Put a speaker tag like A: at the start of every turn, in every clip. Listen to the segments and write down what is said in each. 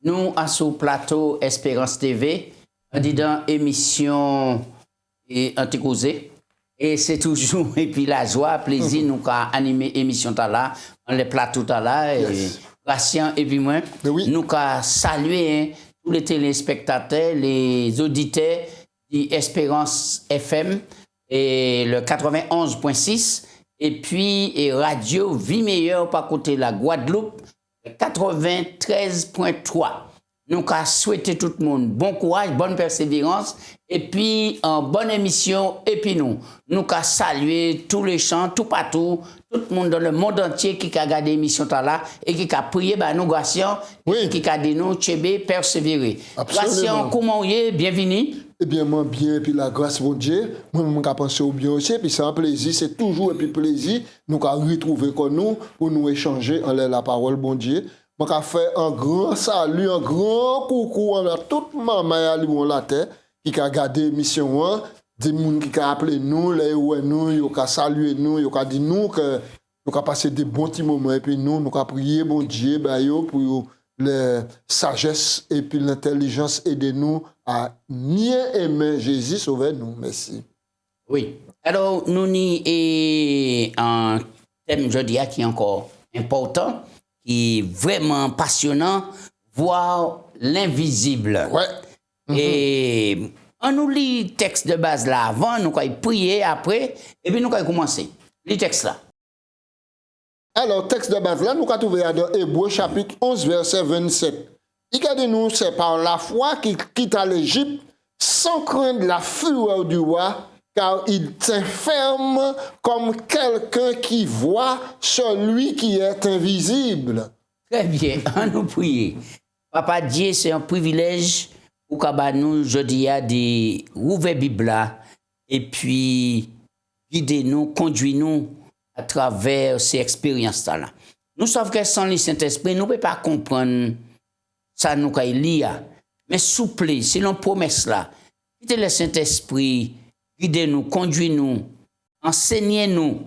A: Nous, à ce plateau Espérance TV, on dit dans émission et anti-causé. Et c'est toujours, et puis la joie, plaisir, nous avons animé l'émission là, on les plateaux là, Patient et puis moi, nous avons salué tous les téléspectateurs, les auditeurs d'Espérance FM et le 91.6 et puis et Radio Vie Meilleure par côté la Guadeloupe 93.3. Nous avons souhaité tout le monde bon courage, bonne persévérance et puis en bonne émission. Et puis nous avons salué tous les chants, tout partout, tout le monde dans le monde entier qui a regardé l'émission là et qui a prié nous, Gratien, qui a dit nous, Tchébé, persévérer. Gratien, comment vous êtes? Bienvenue.
B: Eh bien, moi, bien, et puis la grâce, mon Dieu, moi, je pense au bien aussi, et puis c'est un plaisir, c'est toujours un plaisir, nous avons retrouvé comme nous, pour nous échanger en la parole, bon Dieu. Moi, je fais un grand salut, un grand coucou envers toute maman à la terre, qui a regardé l'émission 1, des gens qui ont appelé nous, les nous, qui ont salué nous, qui ont dit nous que nous avons passé des bons petits moments, et puis nous avons prié, bon Dieu, pour la sagesse et puis l'intelligence, aidez-nous à mieux aimer Jésus, sauvez-nous. Merci.
A: Oui. Alors, nous avons un thème aujourd'hui qui est encore important, qui est vraiment passionnant, voir l'invisible.
B: Ouais.
A: Et on nous lit le texte de base là avant, nous allons prier après, et puis nous allons commencer. Le texte là.
B: Alors, texte de base là, nous avons trouvé dans Hébreux chapitre 11, verset 27. Il a dit nous, c'est par la foi qu'il quitta l'Égypte sans craindre la fureur du roi, car il tient ferme comme quelqu'un qui voit celui qui est invisible.
A: Très bien, on nous prie. Papa Dieu, c'est un privilège pour nous aujourd'hui de rouvrir la Bible et puis guider-nous, conduire-nous à travers ces expériences-là. Nous savons que sans le Saint-Esprit, nous ne pouvons pas comprendre ça nous quand il y a. Mais souple, c'est l'on promesse là. Quittez le Saint-Esprit, guidez-nous, conduisez-nous, enseignez-nous,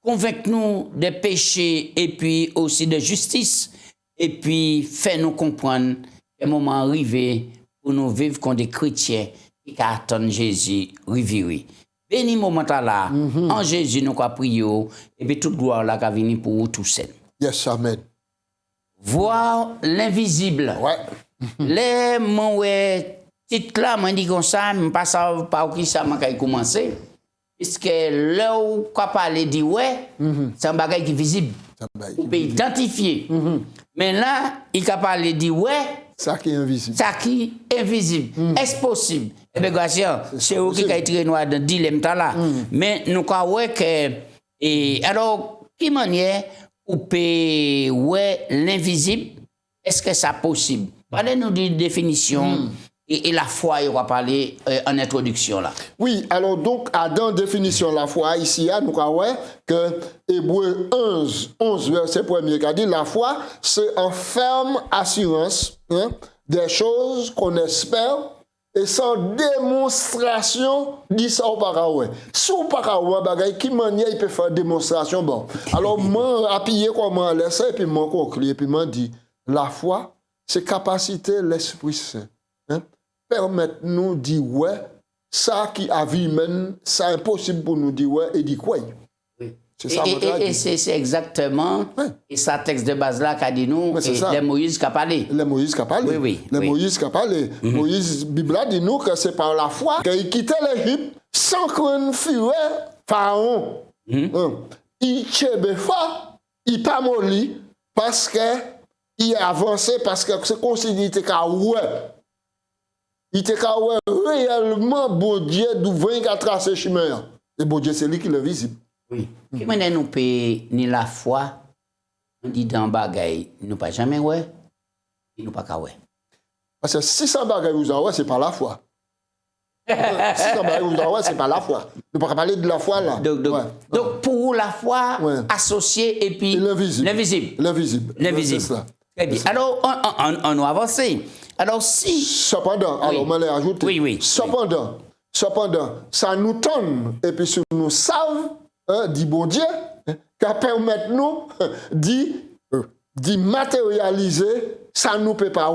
A: convainquez-nous des péchés et puis aussi de justice. Et puis, faites-nous comprendre le moment arrivé pour nous vivre comme des chrétiens qui attendent Jésus revirer. Béni moment là, en Jésus nous avons prié et puis toute gloire là qui venir pour vous tous.
B: Yes, amen.
A: Voir l'invisible.
B: Ouais.
A: Les mots titre là, moi dit comme ça, je ne sais pas par qui ça m'a commencé. Puisque là où on parle dit ouais, c'est un bagage qui est visible. On peut identifier. Mais là, il a parlé dit ouais.
B: Ça qui est invisible.
A: Ça qui est invisible. Est-ce possible? Eh bien, Gratien, c'est eux qui ont été noir dans le dilemme là. Mais nous avons que. Et alors, qui manière ou peut ouais l'invisible? Est-ce que c'est possible? Parlez-nous de définition. Et la foi, il va parler en introduction là.
B: Oui, alors donc, dans définition la foi, ici, nous avons que Hébreux 11 verset 1er, qui a dit la foi, c'est en ferme assurance des choses qu'on espère et sans démonstration, dit ça au paraoué. Si au paraoué, qui manière il peut faire démonstration, bon. Alors, moi, appuyer comment laisser, et puis moi, conclure, et puis moi, dit la foi, c'est capacité l'Esprit Saint. Permettre-nous de dire ouais, ça qui a vie humaine, c'est impossible pour nous dire ouais et dire quoi.
A: Oui.
B: C'est ça.
A: Et c'est exactement, et ça texte de base là qu'a dit nous, les Moïse qui a parlé.
B: Les Moïse qui a parlé.
A: Oui.
B: Les Moïse qui a parlé. Moïse, Bible dit nous que c'est par la foi qu'il quittait l'Égypte sans craindre fureur Pharaon. Il tchébefa, il pas molli parce que il a avancé parce que c'est considéré qu'à ouais. Il était réellement bon Dieu d'ouvrir qu'à tracer chemin. Et bon Dieu, c'est lui qui est visible.
A: Oui. Qui mène nous paye ni la foi, on dit dans bagay, nous pas jamais ouais, et nous pas qu'à ouais.
B: Parce que si ça bagaille vous en ouais, c'est pas la foi. Si ça bagaille vous en ouais, c'est pas la foi. Nous pas parler de la foi là.
A: Donc pour vous, la foi associée et puis
B: l'invisible.
A: L'invisible. Très bien. Alors, on va avancer. Alors, si.
B: Cependant, alors, on va ajouter.
A: Oui.
B: Cependant, ça nous donne, et puis si nous savons, dit bon Dieu, qu'à permettre nous d'y matérialiser, ça nous peut pas,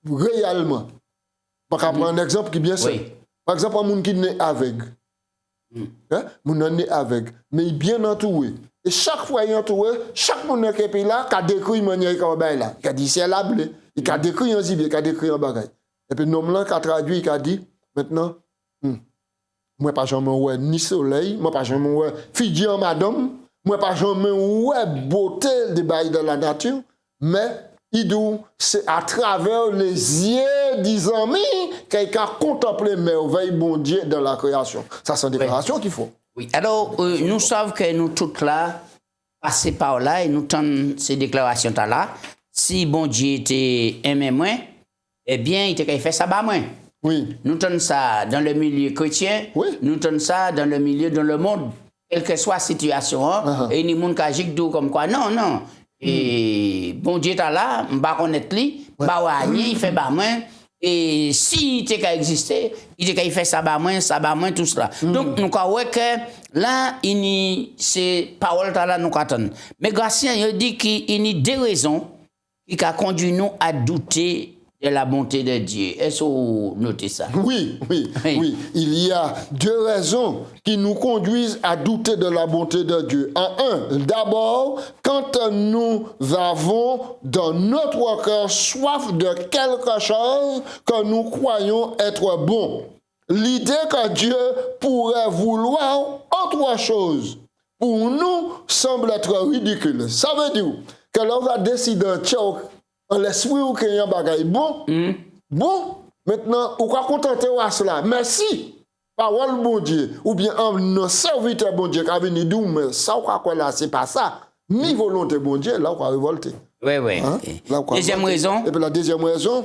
B: réellement. Je vais prendre un exemple qui est bien simple. Par exemple, un monde qui est né aveugle. Mon né aveugle, mais il est bien entouré. Et chaque fois il est entouré, chaque monde qui est là, qui a décrit une manière comme ça, là, qui a dit c'est la blé, il a décrit un zibier, qui a décrit un bagage. Et puis l'homme là qui a traduit, qui a dit maintenant, moi pas jamais ouais ni soleil, moi pas jamais ouais fille en madame, moi pas jamais ouais beauté des bails de la nature, mais c'est à travers les yeux des amis qu'il a contemplé merveille bon Dieu dans la création. Ça c'est une déclaration qu'il faut.
A: Oui, alors nous savons que nous toutes là, passés par là et nous tenons ces déclarations-là. Si bon Dieu était aimé moins, eh bien, il était fait ça bas moins.
B: Oui.
A: Nous tenons ça dans le milieu chrétien, nous tenons ça dans le milieu, dans le monde, quelle que soit la situation, et ni monde qui agit comme quoi. Non. Et bon Dieu est là, on va connaître lui, il fait bas moins. Et si il était existé, il était fait ça bas moins, tout cela. Donc, nous croyons que là, ces paroles-là nous attendent. Mais Gratien, il dit qu'il y a deux raisons qui ont conduit nous à douter de la bonté de Dieu. Est-ce que vous notez ça?
B: Oui. Il y a deux raisons qui nous conduisent à douter de la bonté de Dieu. D'abord, quand nous avons dans notre cœur soif de quelque chose que nous croyons être bon. L'idée que Dieu pourrait vouloir autre chose, pour nous, semble être ridicule. Ça veut dire que l'on va décider en l'esprit ou qu'il y a un bagage bon, maintenant, on va contenter à cela. Merci, parole bon Dieu, ou bien un serviteur bon Dieu qui a venu dire, mais ça, c'est pas ça. Ni volonté bon Dieu, là, on va révolter.
A: Oui. Deuxième raison.
B: Et puis la deuxième raison,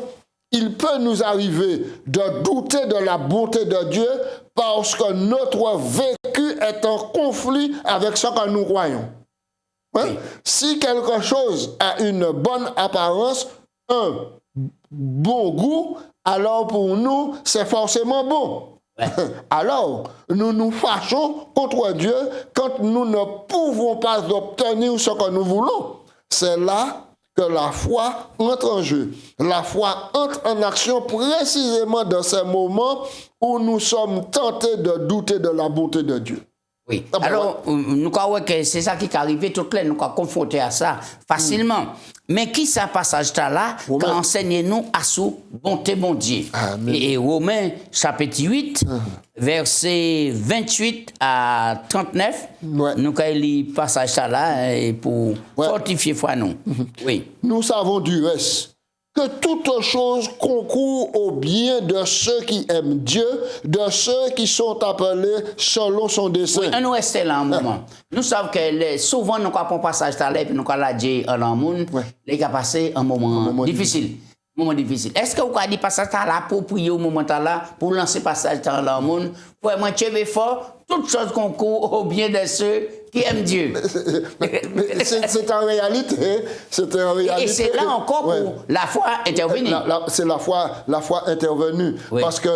B: il peut nous arriver de douter de la bonté de Dieu parce que notre vécu est en conflit avec ce que nous croyons. Si quelque chose a une bonne apparence, un bon goût, alors pour nous, c'est forcément bon. Alors, nous nous fâchons contre Dieu quand nous ne pouvons pas obtenir ce que nous voulons. C'est là que la foi entre en jeu. La foi entre en action précisément dans ces moments où nous sommes tentés de douter de la bonté de Dieu.
A: Oui. Alors, nous croyons que c'est ça qui est arrivé, tout le monde nous sommes confrontés à ça facilement. Mais qui ça passage là, quand enseigne-nous à sous bonté bon Dieu. Et Romains chapitre 8, versets 28 à 39, nous avons lu passage là pour fortifier foi nous. Oui.
B: Nous savons du reste que toute chose concourt au bien de ceux qui aiment Dieu, de ceux qui sont appelés selon son dessein.
A: Oui, nous restons là un moment. Nous savons que souvent, nous avons un passage là, et puis nous avons dit à l'homme, les gars passé un moment difficile. Est-ce que vous avez dit passage là pour prier au moment là, pour lancer passage dans le monde, pour moi, tu es fort, toute chose concourt au bien de ceux qui aiment Dieu.
B: C'est en réalité.
A: Et c'est là encore où la foi intervenue.
B: C'est la foi intervenue. Parce que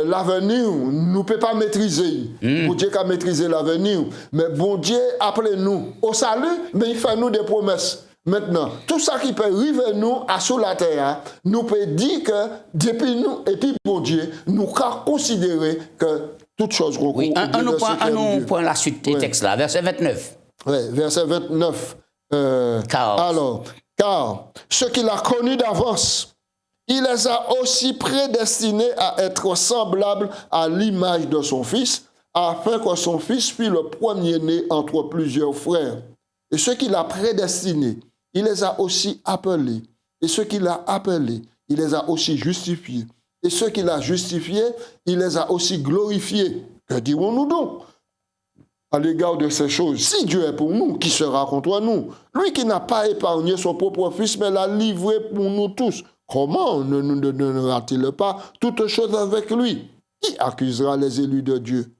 B: l'avenir, nous ne pouvons pas maîtriser. Bon Dieu qui a maîtrisé l'avenir. Mais bon Dieu, appelez-nous au salut, mais il fait nous des promesses. Maintenant, tout ça qui peut arriver nous à sous la terre, nous peut dire que depuis nous, et puis bon Dieu, nous pouvons considérer que toute chose concourt.
A: Oui, on prend la suite des textes là, verset 29.
B: Oui, verset 29. Car ceux qu'il a connus d'avance, il les a aussi prédestinés à être semblables à l'image de son Fils, afin que son Fils fût le premier-né entre plusieurs frères. Et ceux qu'il a prédestinés, il les a aussi appelés. Et ceux qu'il a appelés, il les a aussi justifiés. Et ceux qu'il a justifiés, il les a aussi glorifiés. Que dirons-nous donc à l'égard de ces choses? Si Dieu est pour nous, qui sera contre nous? Lui qui n'a pas épargné son propre fils, mais l'a livré pour nous tous. Comment ne nous donnera-t-il pas toutes choses avec lui? Qui accusera les élus de Dieu?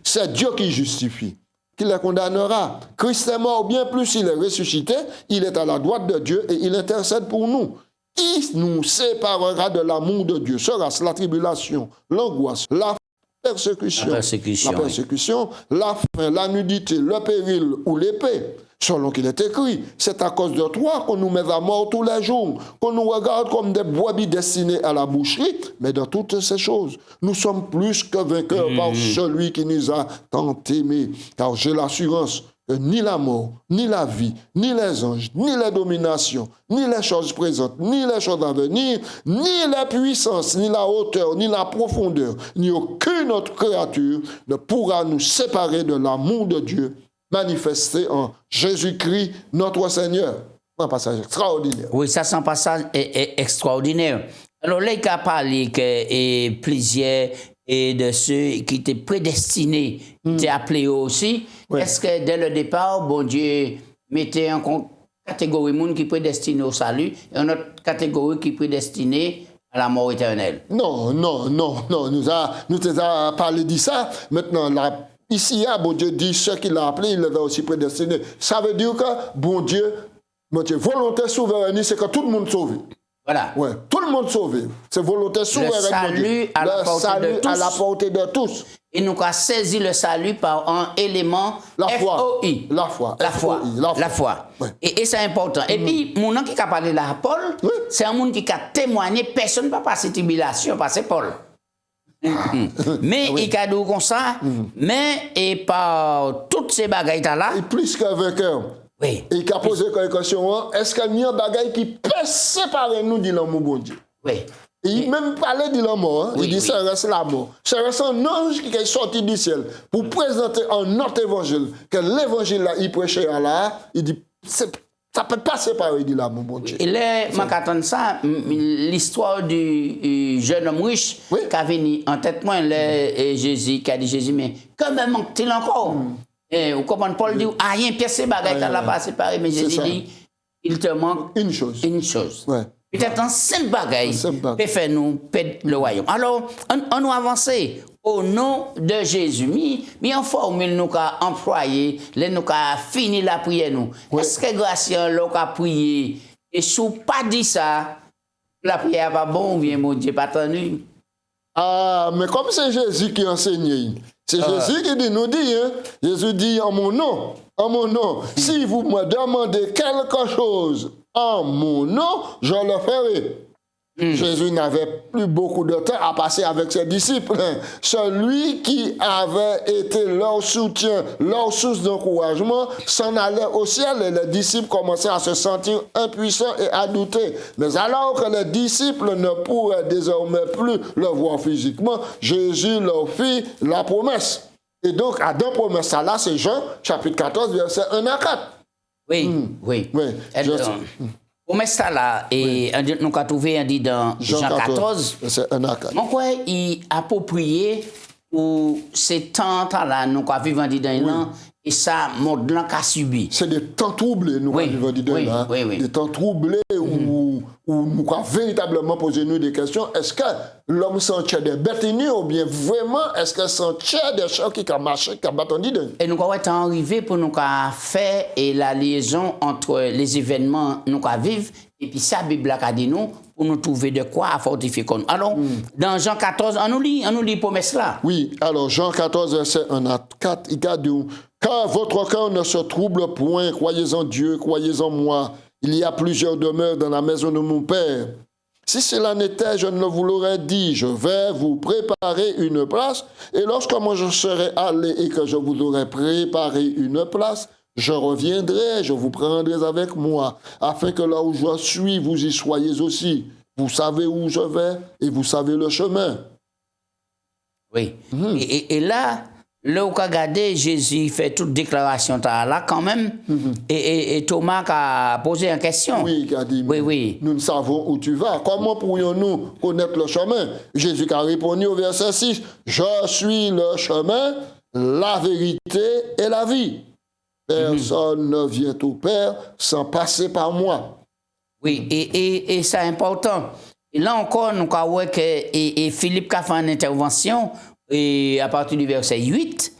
B: C'est Dieu qui justifie, qui les condamnera. Christ est mort, bien plus, il est ressuscité, il est à la droite de Dieu et il intercède pour nous. Qui nous séparera de l'amour de Dieu? Sera-ce la tribulation, l'angoisse, la persécution, la faim, la nudité, le péril ou l'épée? Selon qu'il est écrit, c'est à cause de toi qu'on nous met à mort tous les jours, qu'on nous regarde comme des brebis destinés à la boucherie, mais dans toutes ces choses, nous sommes plus que vainqueurs par celui qui nous a tant aimés. Car j'ai l'assurance que ni la mort, ni la vie, ni les anges, ni les dominations, ni les choses présentes, ni les choses à venir, ni la puissance, ni la hauteur, ni la profondeur, ni aucune autre créature ne pourra nous séparer de l'amour de Dieu manifesté en Jésus-Christ, notre Seigneur. Un passage extraordinaire.
A: Oui, ça, c'est un passage extraordinaire. Alors, là, il a parlé que plusieurs de ceux qui étaient prédestinés étaient appelés aussi. Oui. Est-ce que dès le départ, bon Dieu mettait en catégorie de monde qui est prédestiné au salut et une autre catégorie qui est prédestinée à la mort éternelle?
B: Non. Nous avons parlé de ça. Maintenant, ici, bon Dieu dit ce qu'il a appelé, il les a aussi prédestinés. Ça veut dire que, bon Dieu, volonté souveraine, c'est que tout le monde sauvé.
A: Voilà.
B: Ouais, tout le monde sauvé. C'est volonté souveraine.
A: Le salut à la portée de tous. Et nous avons saisi le salut par un élément F-O-I.
B: La foi.
A: La foi. Ouais. Et c'est important. Et puis, mon nom qui a parlé là, Paul, c'est un monde qui a témoigné, personne ne peut passer tribulation, parce que c'est Paul. Mais il a dit comme ça, mais et par toutes ces bagailles là.
B: Et plus qu'un vainqueur.
A: Oui.
B: Et il a posé une question, est-ce qu'il y a un bagage qui peut séparer nous de l'amour bon Dieu?
A: Oui.
B: Et il même parlait de la mort, il dit ça reste la mort. Ça reste un ange qui est sorti du ciel pour présenter un autre évangile, que l'évangile là, il prêchait à là, il dit, ça ne peut pas séparer de l'amour bon Dieu.
A: Et là, je ça, l'histoire du jeune homme riche qui a venu en tête, moi, Jésus, qui a dit Jésus, mais comment manque-t-il encore? Et vous comprenez, Paul dit, rien, pièce ces bagages, là pas séparé, mais Jésus dit, il te manque
B: une chose.
A: Ouais. Peut-être un simple bagage peut faire nous perdre le royaume. Alors, on nous avance au nom de Jésus. Mais en formule nous a employé, nous a fini la prière nous. Est-ce que grâce à nous a prié et si vous pas dit ça, la prière va bon ou bien mon Dieu pas tenu?
B: Ah, mais comme c'est Jésus qui enseigne, c'est Jésus qui nous dit, Jésus dit en mon nom, si vous me demandez quelque chose en mon nom, je le ferai. Jésus n'avait plus beaucoup de temps à passer avec ses disciples. Celui qui avait été leur soutien, leur source d'encouragement, s'en allait au ciel et les disciples commençaient à se sentir impuissants et à douter. Mais alors que les disciples ne pourraient désormais plus le voir physiquement, Jésus leur fit la promesse. Et donc, à deux promesses, là, c'est Jean, chapitre 14, verset 1 à 4.
A: Oui. Promesse là, et nous avons trouvé dit dans Jean 14,
B: verset 1 à 4.
A: Mon quoi, il approprié pour ces temps-là, nous avons vécu dans l'an, et ça, monde là qu'a subi.
B: C'est des temps troublés, nous avons vécu dans l'an. Des temps troublés où nous avons véritablement posé nous des questions. Est-ce que l'homme sentait des bêtes ou bien vraiment, est-ce que sentait des choses qui ont marché, qui ont battu dedans?
A: Et nous avons été arrivés pour nous faire la liaison entre les événements nous avons vivre et puis ça, la Bible a dit nous, pour nous trouver de quoi à fortifier. Alors, dans Jean 14, on nous lit promesse là.
B: Oui, alors Jean 14, verset 1 à 4, il a dit, car votre cœur ne se trouble point, croyez en Dieu, croyez en moi. Il y a plusieurs demeures dans la maison de mon Père. Si cela n'était, je ne vous l'aurais dit. Je vais vous préparer une place. Et lorsque moi je serai allé et que je vous aurai préparé une place, je reviendrai, je vous prendrai avec moi, afin que là où je suis, vous y soyez aussi. Vous savez où je vais et vous savez le chemin.
A: Oui. Et là, là où regardé Jésus fait toute déclaration là quand même et Thomas a posé une question.
B: Oui, il a dit,
A: oui.
B: Nous ne savons où tu vas. Comment pourrions-nous connaître le chemin? Jésus a répondu au verset 6, je suis le chemin, la vérité et la vie. Personne ne vient au Père sans passer par moi.
A: Oui, et c'est important. Et là encore, nous avons vu que Philippe a fait une intervention et à partir du verset 8,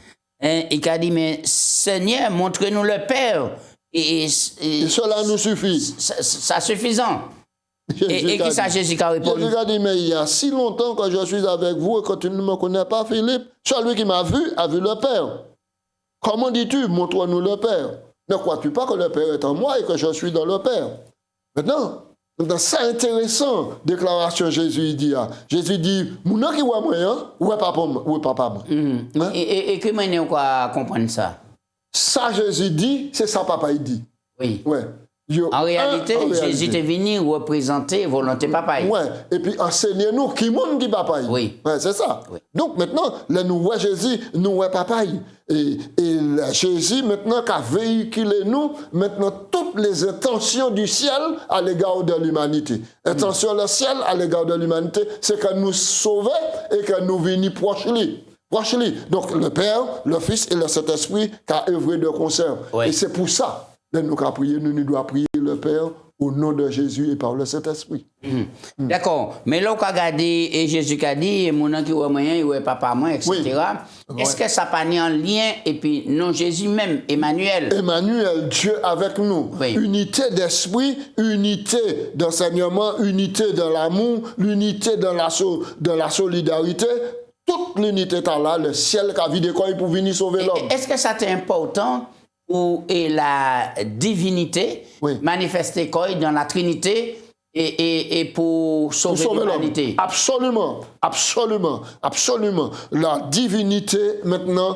A: il a dit, mais Seigneur, montre-nous le Père. Et
B: cela nous suffit.
A: C'est suffisant. Et qui ça, Jésus a répondu?
B: Jésus a dit, mais il y a si longtemps que je suis avec vous et que tu ne me connais pas, Philippe. Celui qui m'a vu a vu le Père. Comment dis-tu, montre-nous le Père? Ne crois-tu pas que le Père est en moi et que je suis dans le Père? Maintenant, c'est intéressant, déclaration Jésus dit. Jésus dit, mon qui voit moi, ou est papa moi.
A: Et comment on va comprendre ça?
B: Ça, Jésus dit, c'est ça papa il dit.
A: Oui.
B: Ouais.
A: En réalité, Jésus est venu représenter volonté papa.
B: Ouais. Et puis enseignez-nous qui monde qui papa.
A: Oui.
B: Ouais, c'est ça.
A: Oui.
B: Donc maintenant, là, nous voyons Jésus, nous voyons papa. Et Jésus, maintenant, qui a véhiculé nous, maintenant, toutes les intentions du ciel à l'égard de l'humanité. Intention du ciel à l'égard de l'humanité, c'est que nous sauver et que nous venir proche lui. Donc le Père, le Fils et le Saint-Esprit qui a œuvré de concert.
A: Oui.
B: Et c'est pour ça que nous devons prier, nous devons prier le Père au nom de Jésus et par le Saint-Esprit.
A: D'accord. Mais là, on a regardé, et Jésus a dit, mon nom qui est moyen, il est papa moi, etc.
B: Oui.
A: Est-ce que ça n'a pas mis en lien, et puis non Jésus même, Emmanuel?
B: Emmanuel, Dieu avec nous.
A: Oui.
B: Unité d'esprit, unité d'enseignement, unité de l'amour, l'unité de la solidarité. Toute l'unité est là, le ciel qui a vidé quoi pour venir sauver l'homme.
A: Est-ce que ça c'est important pour la divinité manifester quoi dans la Trinité et pour sauver l'humanité?
B: Absolument. La divinité maintenant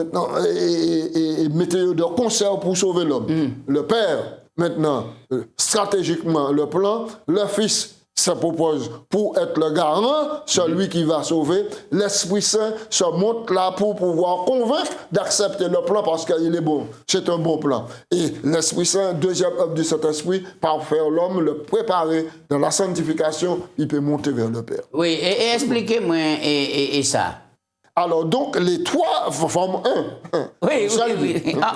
B: est météo de concert pour sauver l'homme. Le Père, maintenant, stratégiquement, le plan, le Fils se propose pour être le garant, celui qui va sauver. L'Esprit Saint se montre là pour pouvoir convaincre d'accepter le plan parce qu'il est bon. C'est un bon plan. Et l'Esprit Saint, deuxième œuvre du Saint-Esprit, par faire l'homme, le préparer dans la sanctification, il peut monter vers le Père.
A: Oui, et expliquez-moi et ça.
B: Alors donc, les trois forment un.
A: Oui.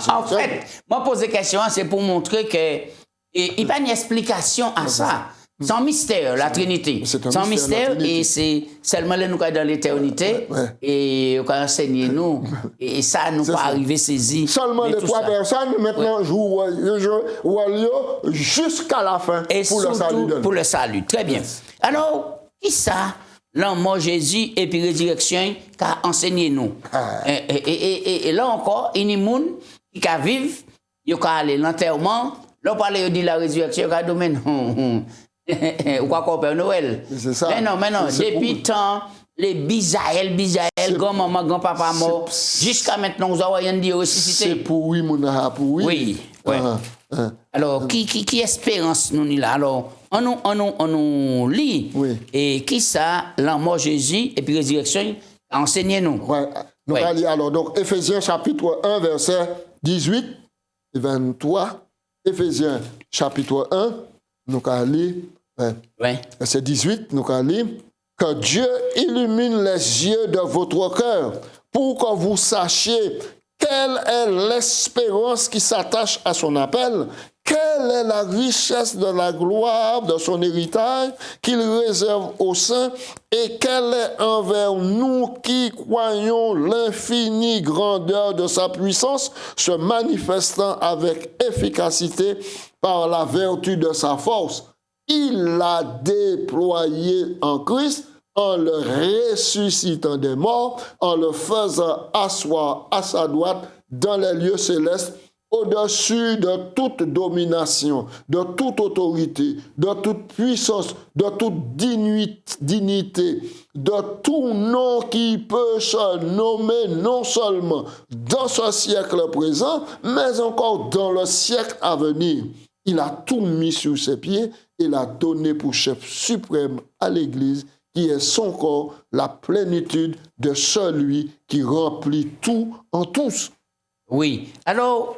A: En fait, moi poser question, c'est pour montrer que il n'y a pas une explication à ça. Sans mystère, la Trinité. Sans mystère, et c'est seulement là nous dans l'éternité, et on enseigner nous, et ça nous pas arriver saisi.
B: Seulement les trois personnes, maintenant, jouent jusqu'à la fin
A: et
B: pour le salut.
A: Pour le salut, très bien. Alors, qui ça, l'amour Jésus et puis résurrection, qu'a enseigné nous? Et là encore, il y a des gens qui vivent, ils ont aller l'enterrement, là on parle de la résurrection, ils ont dit ou quoi qu'on Père Noël.
B: C'est ça.
A: Mais non, depuis tant les bisaël, grand-maman, grand-papa mort, jusqu'à maintenant, vous avez rien dit ressuscité.
B: C'est pour oui, mon aha, pour oui.
A: Oui. Alors, qui espérance nous là? Alors, on nous lit.
B: Oui.
A: Et qui ça, la mort Jésus et puis résurrection, enseignez-nous.
B: Nous allons lire alors, donc, Éphésiens chapitre 1, verset 18 et 23. Éphésiens chapitre 1, nous allons lire. Verset 18, nous allons lire. Que Dieu illumine les yeux de votre cœur pour que vous sachiez quelle est l'espérance qui s'attache à son appel, quelle est la richesse de la gloire de son héritage qu'il réserve aux saints et quelle est envers nous qui croyons l'infinie grandeur de sa puissance se manifestant avec efficacité par la vertu de sa force. Il l'a déployé en Christ en le ressuscitant des morts, en le faisant asseoir à sa droite dans les lieux célestes, au-dessus de toute domination, de toute autorité, de toute puissance, de toute dignité, de tout nom qui peut se nommer non seulement dans ce siècle présent, mais encore dans le siècle à venir. Il a tout mis sur ses pieds et l'a donné pour chef suprême à l'Église, qui est son corps, la plénitude de celui qui remplit tout en tous.
A: Oui. Alors,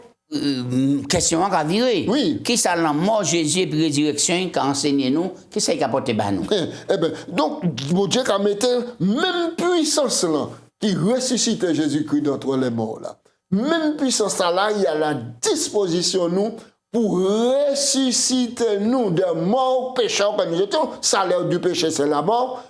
A: question à virer.
B: Oui.
A: Qui ça la mort Jésus et puis résurrection qui a enseigné nous, qui c'est qui a porté nous?
B: Eh bien, donc, mon Dieu a mis même puissance là, qui ressuscite Jésus-Christ d'entre les morts là. Même puissance là, il y a la disposition nous pour ressusciter nous des morts pécheurs que nous étions. Salaire du péché, c'est la mort.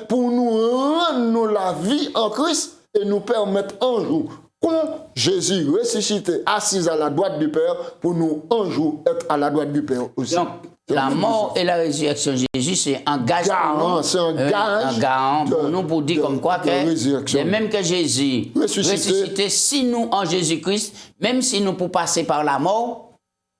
B: Pour nous rendre nous la vie en Christ et nous permettre un jour, quand Jésus ressuscité, assis à la droite du Père, pour nous un jour être à la droite du Père aussi.
A: Donc, la mort et la résurrection de Jésus, c'est un gage pour nous.
B: C'est un gage.
A: Un garant pour nous, pour dire comme quoi que, même que Jésus ressuscité, si nous en Jésus-Christ, même si nous pouvons passer par la mort,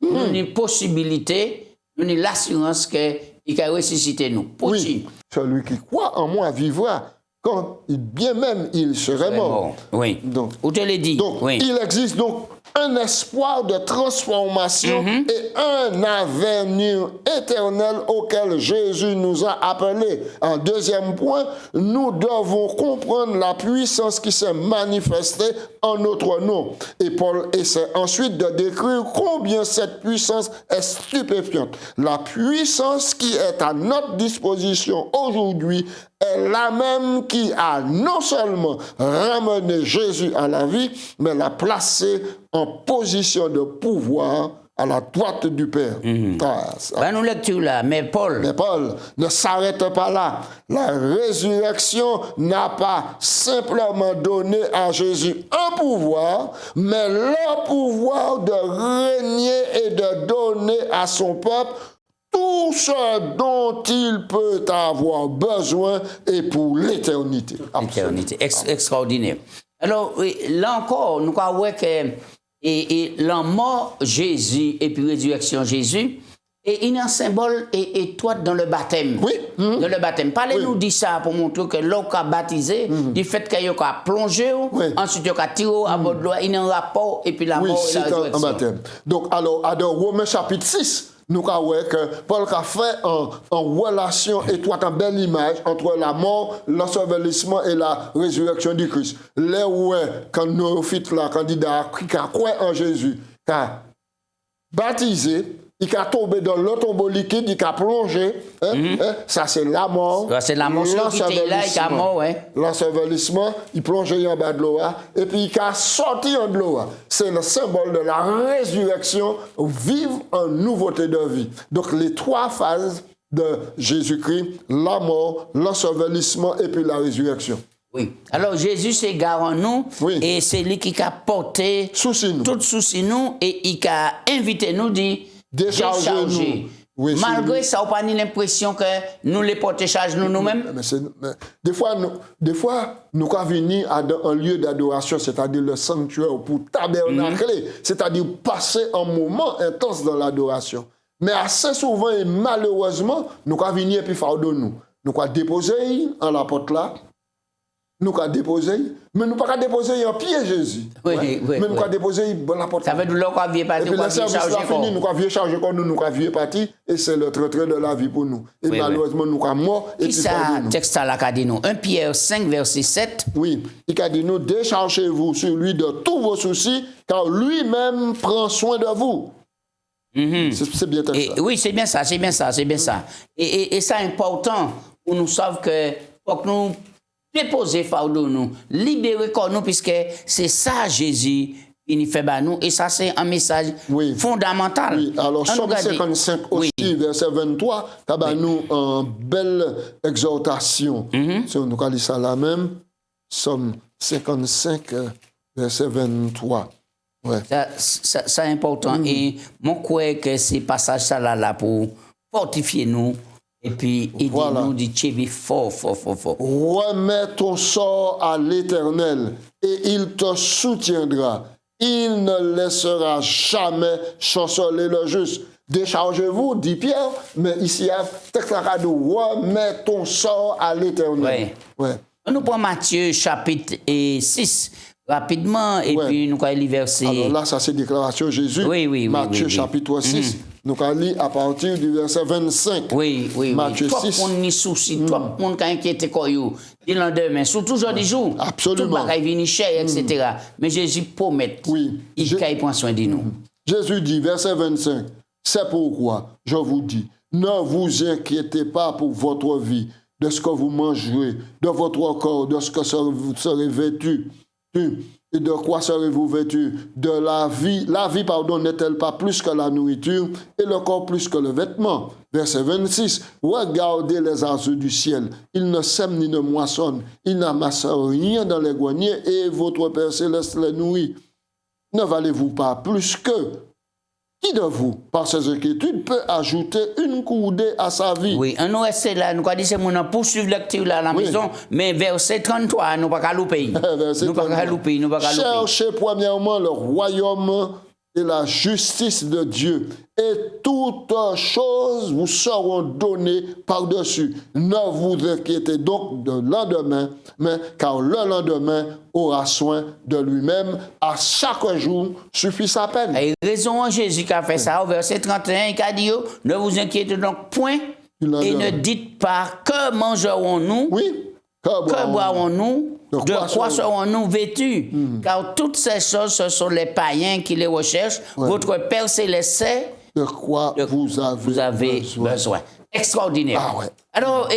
A: nous avons une possibilité, nous avons l'assurance qu'il a ressuscité nous.
B: Oui, celui qui croit en moi vivra. Quand bien même il serait mort.
A: Oui.
B: Donc,
A: vous te l'ai dit.
B: Donc,
A: oui.
B: Il existe donc un espoir de transformation et un avenir éternel auquel Jésus nous a appelés. En deuxième point, nous devons comprendre la puissance qui s'est manifestée en notre nom. Et Paul essaie ensuite de décrire combien cette puissance est stupéfiante. La puissance qui est à notre disposition aujourd'hui est la même qui a non seulement ramené Jésus à la vie, mais l'a placé en position de pouvoir à la droite du Père.
A: Nous lecture là, mais Paul
B: ne s'arrête pas là. La résurrection n'a pas simplement donné à Jésus un pouvoir, mais le pouvoir de régner et de donner à son peuple tout ce dont il peut avoir besoin et pour l'éternité.
A: L'éternité, extraordinaire. Alors, là encore, nous croyons que la mort Jésus et puis résurrection Jésus, et il y a un symbole étroit dans le baptême.
B: Oui.
A: Dans le baptême. Parlez-nous de ça pour montrer que l'eau a baptisé, du fait qu'il a plongé, ensuite il a tiré à bord de l'eau, il y a un rapport, et puis la mort et la résurrection.
B: Un baptême. Donc, alors, dans Romains chapitre 6, nous avons que Paul a fait en relation étroite, en belle image entre la mort, l'ensevelissement et la résurrection du Christ. Là où, quand nous fit là, candidat qui a croit en Jésus, qui a baptisé, il a tombé dans l'eau tombeau liquide, il a plongé. Ça, c'est la mort.
A: C'est la mort qui était là, il a mort.
B: L'ensevelissement, il plongeait en bas de l'eau, et puis il a sorti en de l'eau. C'est le symbole de la résurrection, vivre en nouveauté de vie. Donc, les trois phases de Jésus-Christ, la mort, l'ensevelissement et puis la résurrection.
A: Oui. Alors, Jésus, c'est garant nous, et c'est lui qui a porté tout souci nous, et il a invité nous de décharger. Oui, malgré ça, on n'a pas l'impression que nous les porter charge nous-mêmes.
B: Des fois, nous avons venir à un lieu d'adoration, c'est-à-dire le sanctuaire, pour tabernacler, c'est-à-dire passer un moment intense dans l'adoration. Mais assez souvent et malheureusement, nous avons venir et puis fardeau nous. Nous avons déposé en la porte là. Nous avons déposé, mais nous ne pouvons pas déposer en pied Jésus. Mais nous avons déposé dans la porte.
A: Ça veut dire que nous avons parti.
B: Et puis le service là fini, nous avons chargé comme nous avons parti, et c'est le retrait de la vie pour nous. Et malheureusement, nous avons mort. Et puis
A: ça, texte là qu'a dit nous, 1 Pierre 5, verset 7.
B: Oui, il a dit nous, déchargez-vous sur lui de tous vos soucis, car lui-même prend soin de vous. C'est bien ça.
A: Oui, c'est bien ça, c'est bien ça. Et ça est important pour nous savoir que pour que nous déposer fardeau nous, libérer corps nous, puisque c'est ça Jésus qui nous fait nous, et ça c'est un message fondamental.
B: Oui, alors Somme 55 aussi, verset 23, t'as nous une belle exhortation. Si on nous dit ça là même, Somme 55, verset 23.
A: Ça c'est important, et mon crois que ces passages là pour fortifier nous. Et puis, il dit nous du Tchébi fort.
B: Remets ton sort à l'Éternel et il te soutiendra. Il ne laissera jamais chanceler le juste. Déchargez-vous, dit Pierre, mais ici, il y a texte là de remets ton sort à l'Éternel.
A: Nous prenons Matthieu chapitre 6 rapidement, et puis nous allons lire verset.
B: Alors là, ça c'est déclaration Jésus. Matthieu chapitre 6. Nous allons lire à partir du verset 25.
A: Oui, oui,
B: Matthieu
A: oui.
B: 6.
A: Tout le monde a souci, tout le monde a inquiété quoi yo. Dit lendemain, surtout aujourd'hui jour.
B: Absolument.
A: Tout le monde vient cher, etc. Mais Jésus promet.
B: Oui.
A: Il prend soin de nous.
B: Jésus dit, verset 25, c'est pourquoi je vous dis, ne vous inquiétez pas pour votre vie, de ce que vous mangerez, de votre corps, de ce que vous serez vêtu. Et de quoi serez-vous vêtu? De la vie. La vie, pardon, n'est-elle pas plus que la nourriture et le corps plus que le vêtement? Verset 26. Regardez les oiseaux du ciel. Ils ne sèment ni ne moissonnent. Ils n'amassent rien dans les greniers et votre Père céleste les nourrit. Ne valez-vous pas plus qu'eux? Qui de vous, par ses inquiétudes, peut ajouter une coudée à sa vie?
A: Oui, on nous reste là, nous avons dit que nous poursuivre la lecture là à la maison, mais verset 33, nous ne pouvons pas louper. Nous ne pouvons pas louper, nous ne pouvons pas louper.
B: Cherchez premièrement le royaume et la justice de Dieu, et toutes choses vous seront données par-dessus. Ne vous inquiétez donc de lendemain, mais car le lendemain aura soin de lui-même. À chaque jour suffit sa peine.
A: Et raison Jésus qui a fait ça au verset 31, il a dit, ne vous inquiétez donc point et ne dites pas que mangerons-nous,
B: oui,
A: que boirons-nous, de quoi serons-nous vêtus? Car toutes ces choses, ce sont les païens qui les recherchent. Ouais. Votre Père céleste sait
B: de quoi vous avez besoin.
A: Extraordinaire.
B: Ah ouais.
A: Alors,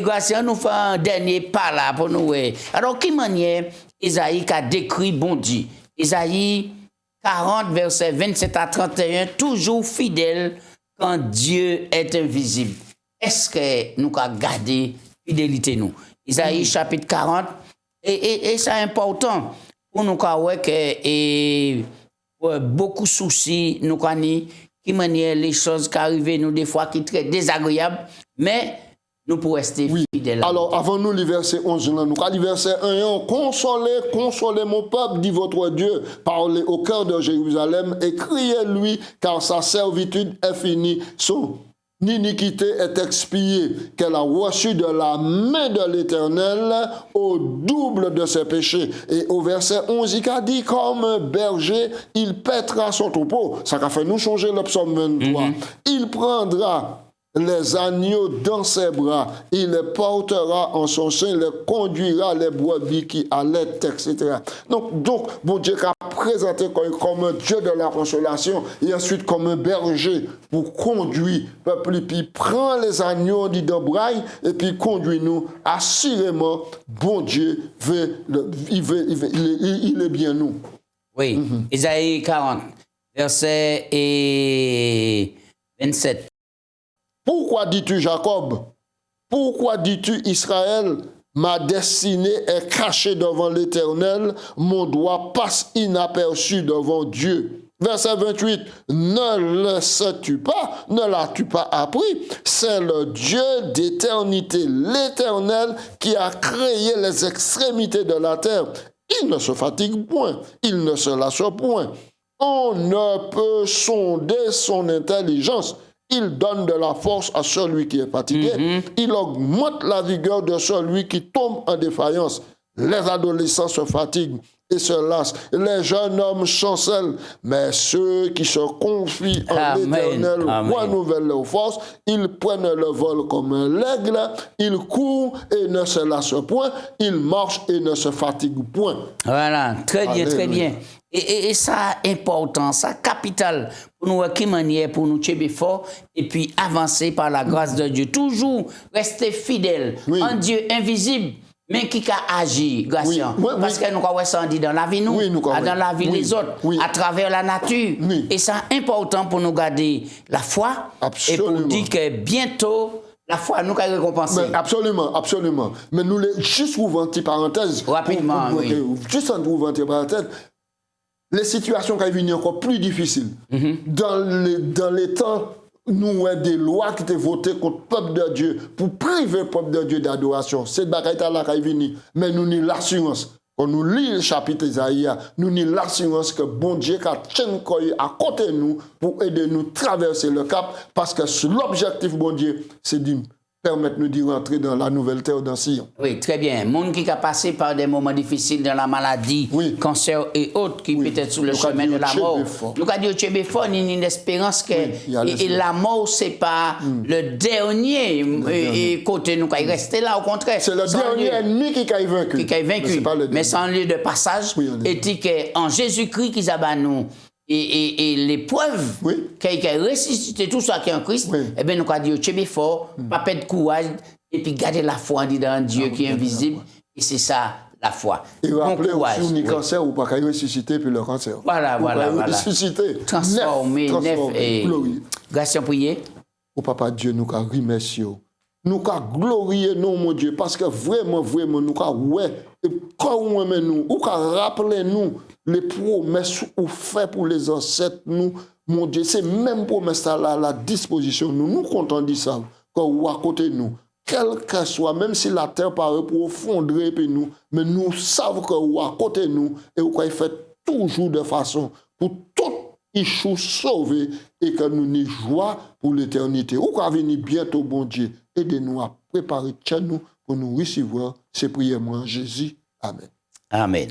A: grâce nous fait un dernier pas là pour nous. Alors, quelle manière Isaïe a décrit bon Dieu? Isaïe 40, verset 27 à 31, toujours fidèle quand Dieu est invisible. Est-ce que nous avons gardé fidélité nous? Isaïe chapitre 40, et c'est important pour nous que beaucoup de soucis, nous connaissons qui manière les choses qui arrivent nous des fois qui sont très désagréables, mais nous pouvons rester fidèles.
B: Alors, avant nous, le verset 11, nous allons le verset 1. Consolez mon peuple, dit votre Dieu. Parlez au cœur de Jérusalem et criez-lui, car sa servitude est finie. Son iniquité est expiée, qu'elle a reçu de la main de l'Éternel au double de ses péchés. Et au verset 11, il a dit, comme un berger, il paîtra son troupeau. Ça a fait nous changer le psaume 23. Il prendra les agneaux dans ses bras, il les portera en son sein, il les conduira les brebis qui allaitent, etc. Donc, bon Dieu a présenté comme un Dieu de la consolation et ensuite comme un berger pour conduire le peuple, puis prend les agneaux dit dans braille et puis conduit nous. Assurément, bon Dieu il est bien nous.
A: Oui, Isaïe 40, verset 27.
B: Pourquoi dis-tu Jacob? Pourquoi dis-tu Israël? Ma destinée est cachée devant l'Éternel, mon doigt passe inaperçu devant Dieu. Verset 28, ne le sais-tu pas, ne l'as-tu pas appris? C'est le Dieu d'éternité, l'Éternel qui a créé les extrémités de la terre. Il ne se fatigue point, il ne se lasse point. On ne peut sonder son intelligence. Il donne de la force à celui qui est fatigué. Il augmente la vigueur de celui qui tombe en défaillance. Les adolescents se fatiguent et se lassent. Les jeunes hommes chancellent. Mais ceux qui se confient en l'Éternel renouvellent leurs forces. Ils prennent le vol comme un aigle. Ils courent et ne se lassent point. Ils marchent et ne se fatiguent point.
A: Voilà, très bien, très bien. Et ça, important, ça, capital pour nous, qui manière pour nous tuer fort et puis avancer par la grâce de Dieu. Toujours rester fidèle en Dieu invisible, mais qui a agi, grâce parce que nous avons senti dans la vie, dans la vie des autres, à travers la nature. Et c'est important pour nous garder la foi et pour dire que bientôt, la foi nous allons récompenser.
B: Absolument, absolument. Mais nous, juste ouvrir une petite parenthèse.
A: Rapidement,
B: juste en ouvrir une petite parenthèse. Les situations qui viennent encore plus difficiles. Dans les temps, nous avons des lois qui étaient votées contre le peuple de Dieu pour priver le peuple de Dieu d'adoration. Cette bagaille-là qui vient, mais nous avons l'assurance. Quand nous lisons le chapitre d'Isaïe, nous avons l'assurance que bon Dieu a tenu à côté de nous pour aider nous à traverser le cap, parce que l'objectif, bon Dieu, c'est de permettre-nous d'y rentrer dans la nouvelle terre dans Sion.
A: Oui, très bien. Monde qui a passé par des moments difficiles dans la maladie,
B: Oui.
A: cancer et autres, qui peut-être sur le
B: Nous
A: chemin
B: avons
A: de la
B: dit
A: mort.
B: fort.
A: Nous avons dit au Tchébé fort, il y a une espérance que
B: il y a
A: et
B: l'espérance.
A: la mort, c'est pas le dernier et côté nous, il rester là, au contraire.
B: C'est le
A: Sans
B: dernier
A: lieu-
B: ennemi qui a vaincu.
A: qui a
B: Mais
A: vaincu,
B: c'est pas le
A: mais
B: dernier.
A: sans lieu de passage,
B: Oui, on est
A: et dit qu'en Jésus-Christ, qu'ils abat nous, et l'épreuve,
B: Oui.
A: qui a ressuscité tout ça qui est en Christ,
B: Oui.
A: eh bien, nous avons dit, tu es fort, pas perdre courage, et puis garder la foi en dit dans Dieu qui est invisible, et c'est ça, la foi.
B: Et
A: Bon
B: rappelez
A: courage,
B: aussi, ni
A: oui.
B: cancer ou pas qu'à ressusciter puis le cancer.
A: Voilà,
B: Ou
A: voilà,
B: pas
A: voilà.
B: ressusciter.
A: Transformer, neuf, et
B: glorieux.
A: grâce à prier.
B: Au papa Dieu, nous avons remercié. Nous avons glorifié nous, mon Dieu, parce que vraiment, vraiment, nous avons ouais, et quand on aime nous, ou avons rappelé nous les promesses ou fait pour les ancêtres, nous, mon Dieu, c'est même promesse à la disposition. Nous comptons dire ça, quand ou à côté de nous. Quel que soit, même si la terre paraît profonde, puis nous, mais nous savons que ou à côté de nous, et ou qu'il fait toujours de façon pour tout Ichou sauvé et que nous n'y joie pour l'éternité. Ou qu'à venir bientôt, bon Dieu, aidez-nous à préparer chez nous pour nous recevoir ces prières en Jésus. Amen.
A: Amen.